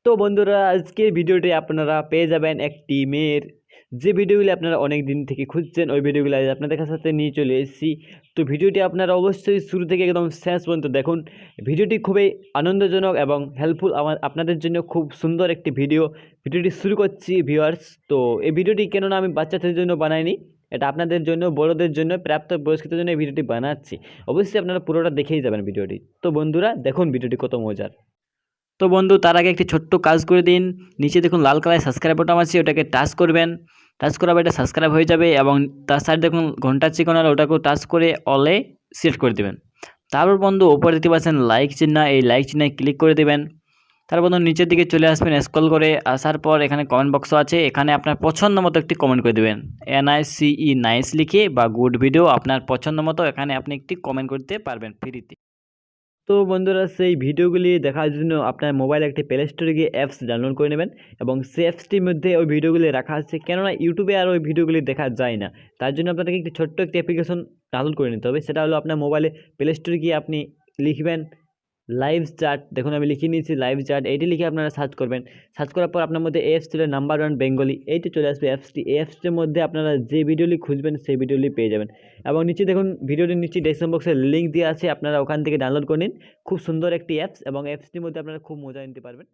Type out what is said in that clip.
তো বন্ধুরা আজকের ভিডিওটি আপনারা পেয়ে যাবেন একটি মেয়ের যে ভিডিওগুলি আপনারা অনেক দিন থেকে খুঁজছেন, ওই ভিডিওগুলো আজ আপনাদের সাথে নিয়ে চলে এসেছি। তো ভিডিওটি আপনারা অবশ্যই শুরু থেকে একদম শেষ পর্যন্ত দেখুন। ভিডিওটি খুবই আনন্দজনক এবং হেল্পফুল, আপনাদের জন্য খুব সুন্দর একটি ভিডিওটি শুরু করছি ভিউয়ার্স। তো এই ভিডিওটি কেননা আমি বাচ্চাদের জন্য বানাইনি, এটা আপনাদের জন্য, বড়দের জন্য, প্রাপ্ত বয়স্কদের জন্য এই ভিডিওটি বানাচ্ছি। অবশ্যই আপনারা পুরোটা দেখেই যাবেন ভিডিওটি। তো বন্ধুরা দেখুন ভিডিওটি কত মজার। তো বন্ধু তার আগে একটি ছোট্ট কাজ করে দিন। নিচে দেখুন লাল কালার সাবস্ক্রাইব বাটন আছে, ওটাকে টাচ করবেন। টাচ করার পর এটা সাবস্ক্রাইব হয়ে যাবে এবং তার সাইড দেখুন ঘন্টার চিকন আর ওটাকেও টাচ করে অলে সিলেক্ট করে দেবেন। তারপর বন্ধু উপরে দেখতে পাচ্ছেন লাইক চিহ্ন, এই লাইক চিহ্নে ক্লিক করে দেবেন। তারপর বন্ধু নিচের দিকে চলে আসবেন, স্ক্রল করে আসার পর এখানে কমেন্ট বক্স আছে, এখানে আপনার পছন্দ মতো একটি কমেন্ট করে দেবেন। NICE নাইস লিখে বা গুড ভিডিও আপনার পছন্দ মতো এখানে আপনি একটি কমেন্ট করতে পারবেন ফ্রিতে। তো বন্ধুরা সেই ভিডিওগুলি দেখার জন্য আপনার মোবাইলে একটি প্লে স্টোরে গিয়ে অ্যাপস ডাউনলোড করে নেবেন এবং সেই অ্যাপসটির মধ্যে ওই ভিডিওগুলি রাখা আছে, কেননা ইউটিউবে আর ওই ভিডিওগুলি দেখা যায় না। তার জন্য আপনাদেরকে একটি ছোট্ট একটি অ্যাপ্লিকেশন ডাউনলোড করে নিতে হবে। সেটা হলো আপনার মোবাইলে প্লে স্টোরে গিয়ে আপনি লিখবেন লাইভ চ্যাট। দেখুন আমি লিখে নিয়েছি লাইভ চ্যাট, এইটি লিখে আপনারা সার্চ করবেন। সার্চ করার পর আপনার মধ্যে অ্যাপস চলে নাম্বার 1 বেঙ্গলি, এইটি চলে আসবে অ্যাপসটি। এই অ্যাপসটির মধ্যে আপনারা যে ভিডিওটি খুঁজবেন সেই ভিডিওটি পেয়ে যাবেন। এবং নিচে দেখুন ভিডিওটির নিচে ডেসক্রিপশন বক্সে লিঙ্ক দেওয়া আছে, আপনারা ওখান থেকে ডাউনলোড করে নিন। খুব সুন্দর একটি অ্যাপস এবং অ্যাপসটির মধ্যে আপনারা খুব মজা নিতে পারবেন।